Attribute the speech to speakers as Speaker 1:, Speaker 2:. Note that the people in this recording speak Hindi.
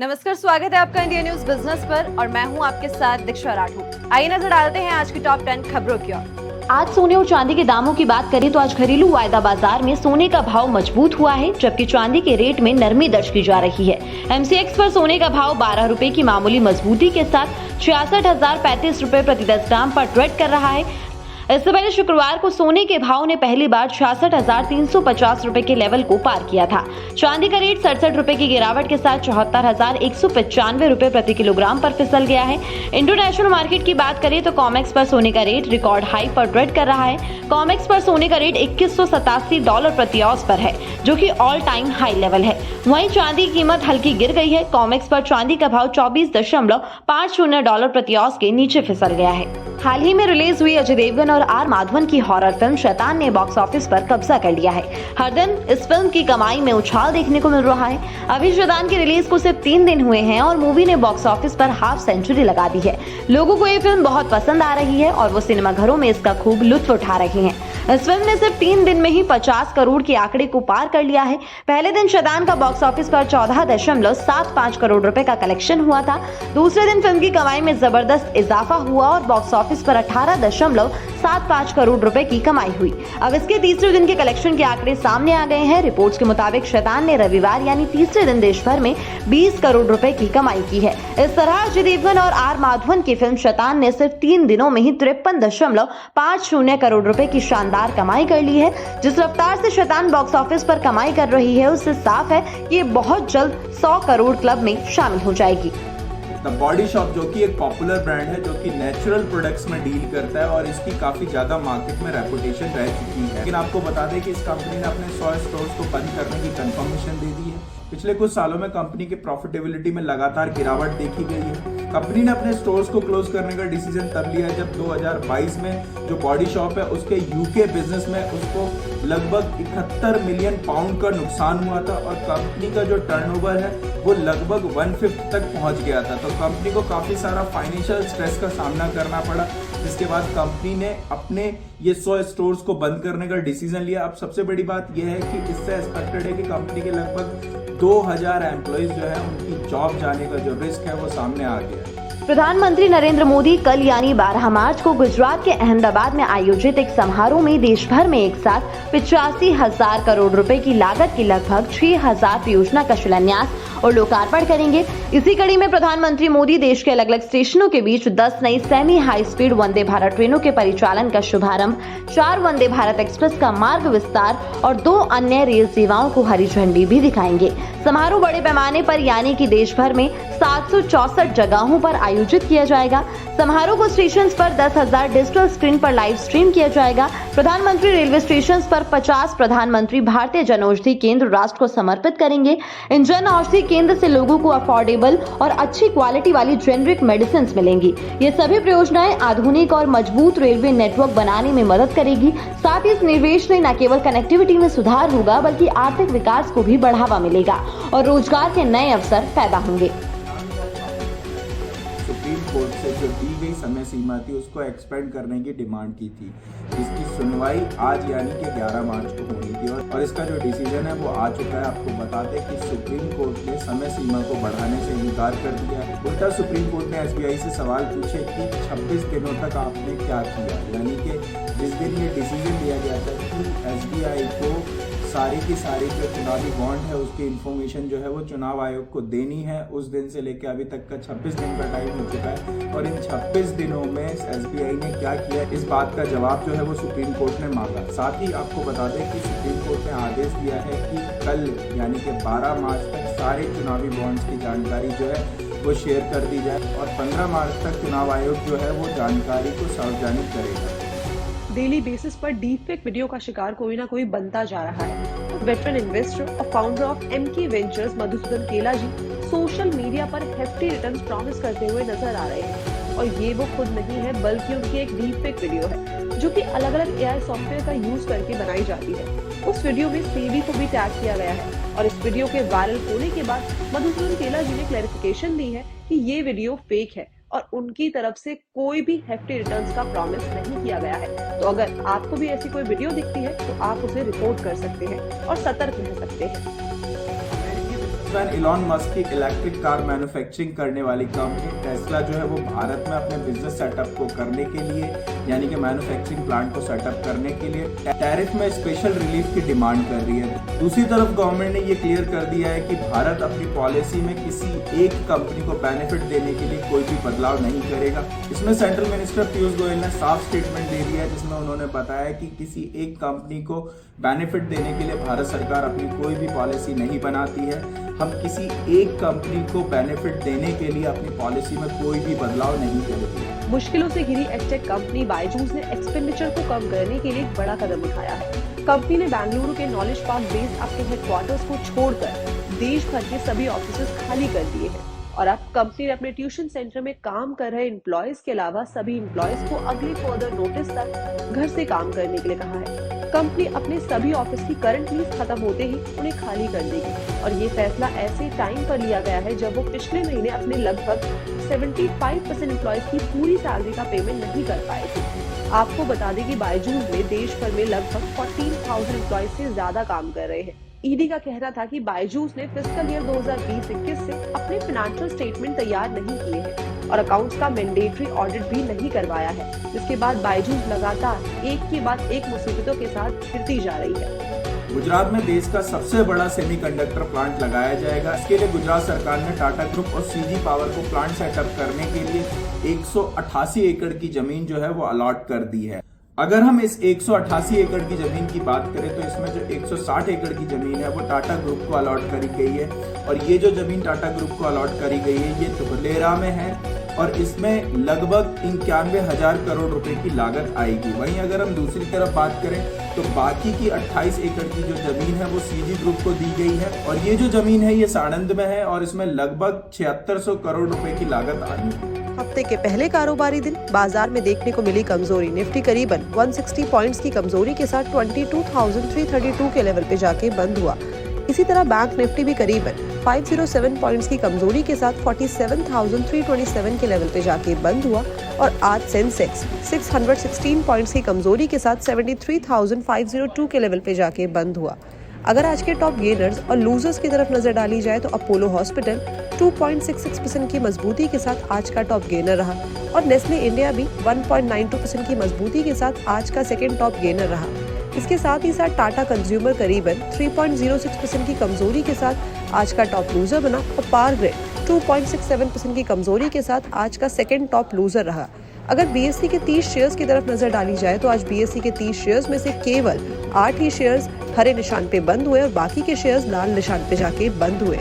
Speaker 1: नमस्कार, स्वागत है आपका इंडिया न्यूज बिजनेस पर और मैं हूं आपके साथ दीक्षा राठौर। आइए नजर डालते हैं आज की टॉप 10 खबरों की ओर।
Speaker 2: आज सोने और चांदी के दामों की बात करें तो आज घरेलू वायदा बाजार में सोने का भाव मजबूत हुआ है, जबकि चांदी के रेट में नरमी दर्ज की जा रही है। MCX पर सोने का भाव 12 रुपए की मामूली मजबूती के साथ 66,035 रुपए प्रति 10 ग्राम पर ट्रेड कर रहा है। इससे पहले शुक्रवार को सोने के भाव ने पहली बार 66,350 रुपए के लेवल को पार किया था। चांदी का रेट 67 रुपए की गिरावट के साथ 74,195 रुपए प्रति किलोग्राम पर फिसल गया है। इंटरनेशनल मार्केट की बात करें तो कॉमेक्स पर सोने का रेट रिकॉर्ड हाई पर ट्रेड कर रहा है। कॉमेक्स पर सोने का रेट $2187 प्रति औंस पर है, जो कि ऑल टाइम हाई लेवल है। वहीं चांदी की कीमत हल्की गिर गई है। कॉमेक्स पर चांदी का भाव $24.50 प्रति औंस के नीचे फिसल गया है। हाल ही में रिलीज हुई अजय देवगन और आर माधवन की हॉरर फिल्म शैतान ने बॉक्स ऑफिस पर कब्जा कर लिया है। हर दिन इस फिल्म की कमाई में उछाल देखने को मिल रहा है। अभी शैतान की रिलीज को सिर्फ 3 दिन हुए हैं और मूवी ने बॉक्स ऑफिस पर हाफ सेंचुरी लगा दी है। लोगों को ये फिल्म बहुत पसंद आ रही है और वो सिनेमाघरों में इसका खूब लुत्फ उठा रहे हैं। इस फिल्म ने सिर्फ 3 दिन में ही 50 करोड़ के आंकड़े को पार कर लिया है। पहले दिन शैतान का बॉक्स ऑफिस पर 14.75 करोड़ रुपए का कलेक्शन हुआ था। दूसरे दिन फिल्म की कमाई में जबरदस्त इजाफा हुआ और बॉक्स ऑफिस पर 18.75 करोड़ रुपए की कमाई हुई। अब इसके तीसरे दिन के कलेक्शन के आंकड़े सामने आ गए हैं। रिपोर्ट्स के मुताबिक शैतान ने रविवार यानी तीसरे दिन देश भर में 20 करोड़ रुपए की कमाई की है। इस तरह अजय देवगन और आर माधवन की फिल्म शैतान ने सिर्फ 3 दिनों में ही 53.50 करोड़ रुपए की शानदार कमाई कर ली है। जिस रफ्तार से शैतान बॉक्स ऑफिस पर कमाई कर रही है, उससे साफ है कि ये बहुत जल्द 100 करोड़ क्लब में शामिल हो जाएगी।
Speaker 3: द बॉडी शॉप, जो कि एक पॉपुलर ब्रांड है जो कि नेचुरल प्रोडक्ट्स में डील करता है और इसकी काफी ज्यादा मार्केट में रेपुटेशन रह चुकी है। लेकिन आपको बता दें कि इस कंपनी ने अपने 100 स्टोर्स को बंद करने की कंफर्मेशन दे दी है। पिछले कुछ सालों में कंपनी की प्रॉफिटेबिलिटी में लगातार गिरावट देखी गई है। कंपनी ने अपने स्टोर्स को क्लोज करने का डिसीजन तब लिया है जब 2022 में जो बॉडी शॉप है उसके यूके बिजनेस में उसको लगभग 71 मिलियन पाउंड का नुकसान हुआ था और कंपनी का जो टर्नओवर है वो लगभग 1/5 तक पहुंच गया था। तो कंपनी को काफी सारा फाइनेंशियल स्ट्रेस का सामना करना पड़ा, जिसके बाद कंपनी ने अपने ये 100 स्टोर्स को बंद करने का डिसीजन लिया। अब सबसे बड़ी बात यह है कि इससे एक्सपेक्टेड है कि कंपनी के लगभग 2000 एम्प्लॉइज जो है उनकी जॉब जाने का जो रिस्क है वो सामने आ गया है।
Speaker 2: प्रधानमंत्री नरेंद्र मोदी कल यानी 12 मार्च को गुजरात के अहमदाबाद में आयोजित एक समारोह में देश भर में एक साथ 85,000 करोड़ रुपए की लागत की लगभग 6,000 परियोजना का शिलान्यास और लोकार्पण करेंगे। इसी कड़ी में प्रधानमंत्री मोदी देश के अलग अलग स्टेशनों के बीच 10 नई semi high speed Vande Bharat ट्रेनों के परिचालन का शुभारंभ, 4 वंदे भारत एक्सप्रेस का मार्ग विस्तार और 2 अन्य रेल सेवाओं को हरी झंडी भी दिखाएंगे। समारोह बड़े पैमाने पर यानी कि देश भर में 764 जगहों पर आयोजित किया जाएगा। समारोह को स्टेशन पर 10,000 डिजिटल स्क्रीन पर लाइव स्ट्रीम किया जाएगा। प्रधानमंत्री रेलवे स्टेशन पर 50 प्रधानमंत्री भारतीय जन औषधि केंद्र राष्ट्र को समर्पित करेंगे। इन जन औषधि केंद्र से लोगों को अफोर्डेबल और अच्छी क्वालिटी वाली जेनेरिक मेडिसिन मिलेंगी। ये सभी परियोजनाएं आधुनिक और मजबूत रेलवे नेटवर्क बनाने में मदद करेगी। साथ ही इस निवेश से न केवल कनेक्टिविटी में सुधार होगा बल्कि आर्थिक विकास को भी बढ़ावा मिलेगा और रोजगार के नए अवसर पैदा होंगे।
Speaker 3: सुप्रीम कोर्ट से जो दी गई समय सीमा थी उसको एक्सपेंड करने की डिमांड की थी, जिसकी सुनवाई आज यानी कि 11 मार्च को होनी थी और इसका जो डिसीजन है वो आ चुका है। आपको बता दें कि सुप्रीम कोर्ट ने समय सीमा को बढ़ाने से इनकार कर दिया है। उल्टा सुप्रीम कोर्ट ने SBI से सवाल पूछे कि 26 दिनों तक आपने क्या किया, यानी कि जिस दिन ये डिसीजन लिया गया था कि SBI को सारी की सारी जो चुनावी बॉन्ड है उसकी इन्फॉर्मेशन जो है वो चुनाव आयोग को देनी है, उस दिन से लेकर अभी तक का 26 दिन का टाइम हो चुका है और इन 26 दिनों में SBI ने क्या किया इस बात का जवाब जो है वो सुप्रीम कोर्ट ने मांगा। साथ ही आपको बता दें कि सुप्रीम कोर्ट ने आदेश दिया है कि कल यानी कि 12 मार्च तक सारे चुनावी बॉन्ड्स की जानकारी जो है वो शेयर कर दी जाए और 15 मार्च तक चुनाव आयोग जो है वो जानकारी को सार्वजनिक करेगा।
Speaker 4: डेली बेसिस पर डीपफेक वीडियो का शिकार कोई ना कोई बनता जा रहा है। वेटरन इन्वेस्टर और founder of MK ventures Madhusudan केला जी सोशल मीडिया पर हेफ्टी रिटर्न्स प्रॉमिस करते हुए नजर आ रहे हैं और ये वो खुद नहीं है बल्कि उनकी एक डीपफेक वीडियो है जो कि अलग अलग AI सॉफ्टवेयर का यूज करके बनाई जाती है। उस वीडियो में सेबी को भी टैग किया गया है और इस वीडियो के वायरल होने के बाद मधुसूदन केला जी ने क्लैरिफिकेशन दी है कि ये वीडियो फेक है और उनकी तरफ से कोई भी हेफ्टी रिटर्न्स का प्रॉमिस नहीं किया गया है। तो अगर आपको भी ऐसी कोई वीडियो दिखती है तो आप उसे रिपोर्ट कर सकते हैं और सतर्क रह सकते हैं।
Speaker 3: बिजनेसमैन इलॉन मस्क की इलेक्ट्रिक कार मैन्युफैक्चरिंग करने वाली कंपनी टेस्ला जो है वो भारत में अपने बिजनेस सेटअप को करने के लिए यानी कि मैन्युफैक्चरिंग प्लांट को सेटअप करने के लिए टैरिफ में स्पेशल रिलीफ की डिमांड कर रही है। दूसरी तरफ गवर्नमेंट ने ये क्लियर कर दिया है कि भारत अपनी पॉलिसी में किसी एक कंपनी को बेनिफिट देने के लिए कोई भी बदलाव नहीं करेगा। इसमें सेंट्रल मिनिस्टर पीयूष गोयल ने साफ स्टेटमेंट दे दिया है जिसमें उन्होंने बताया कि किसी एक कंपनी को बेनिफिट देने के लिए भारत सरकार अपनी कोई भी पॉलिसी नहीं बनाती है। हम किसी एक कंपनी को बेनिफिट देने के लिए अपनी पॉलिसी में कोई भी बदलाव नहीं करेंगे।
Speaker 4: मुश्किलों से घिरी एडटेक कंपनी बायजूस ने एक्सपेंडिचर को कम करने के लिए एक बड़ा कदम उठाया है। कंपनी ने बेंगलुरु के नॉलेज पार्क बेस्ड अपने हेडक्वार्टर्स को छोड़कर देश भर के सभी ऑफिसेस खाली कर दिए हैं और अब कंपनी ने अपने ट्यूशन सेंटर में काम कर रहे एम्प्लॉयज के अलावा सभी एम्प्लॉयज को अगले फर्दर नोटिस तक घर से काम करने के लिए कहा है। कंपनी अपने सभी ऑफिस की करंट लीज खत्म होते ही उन्हें खाली कर देगी और ये फैसला ऐसे टाइम पर लिया गया है जब वो पिछले महीने अपने लगभग 75% एम्प्लॉयज की पूरी सैलरी का पेमेंट नहीं कर पाए थे। आपको बता दें कि बायजूस में देश भर में लगभग 14,000 एम्प्लॉयज से ज्यादा काम कर रहे हैं। ईडी का कहना था कि बायजूस ने फिस्कल ईयर 2020-21 से अपने फाइनेंशियल स्टेटमेंट तैयार नहीं किए हैं और अकाउंट्स का मैंडेटरी ऑडिट भी नहीं करवाया है, जिसके बाद बायजूस लगातार एक के बाद एक मुसीबतों के साथ घिरती जा रही है।
Speaker 3: गुजरात में देश का सबसे बड़ा सेमीकंडक्टर प्लांट लगाया जाएगा। इसके लिए गुजरात सरकार ने टाटा ग्रुप और सीजी पावर को प्लांट सेटअप करने के लिए 188 एकड़ की जमीन जो है वो अलॉट कर दी है। अगर हम इस 188 एकड़ की जमीन की बात करें तो इसमें जो 160 एकड़ की जमीन है वो टाटा ग्रुप को अलॉट करी गई है और ये जो जमीन टाटा ग्रुप को अलॉट करी गई है ये धुलेरा में है और इसमें लगभग 91,000 करोड़ रुपए की लागत आएगी। वहीं अगर हम दूसरी तरफ बात करें तो बाकी की 28 एकड़ की जो जमीन है वो सीजी ग्रुप को दी गई है और ये जो जमीन है ये साणंद में है और इसमें लगभग 7600 करोड़ रुपए की लागत आनी है।
Speaker 4: हफ्ते के पहले कारोबारी दिन बाजार में देखने को मिली कमजोरी। निफ्टी करीबन 160 पॉइंट्स की कमजोरी के साथ 22,332 के लेवल पे जाके बंद हुआ। इसी तरह बैंक निफ्टी भी करीबन 507 पॉइंट्स की कमजोरी के साथ 47,327 के लेवल पे जाके बंद हुआ और आज सेंसेक्स 616 पॉइंट्स की कमजोरी के साथ 73,502 के लेवल पे जाके बंद हुआ। अगर आज के टॉप गेनर्स और लूजर्स की तरफ नजर डाली जाए तो अपोलो हॉस्पिटल 2.66% की मजबूती के साथ आज का टॉप गेनर रहा और नेस्ले इंडिया भी 1.92% की मजबूती के साथ आज का सेकेंड टॉप गेनर रहा। इसके साथ ही साथ टाटा कंज्यूमर करीबन 3.06% की कमजोरी के साथ आज का टॉप लूजर बना और पावर ग्रिड 2.67% की कमजोरी के साथ आज का सेकेंड टॉप लूजर रहा। अगर बीएसई के 30 शेयर्स की तरफ नजर डाली जाए तो आज बीएसई के 30 शेयर्स में से केवल 8 ही शेयर्स हरे निशान पे बंद हुए और बाकी के शेयर्स लाल निशान पे जाके बंद हुए।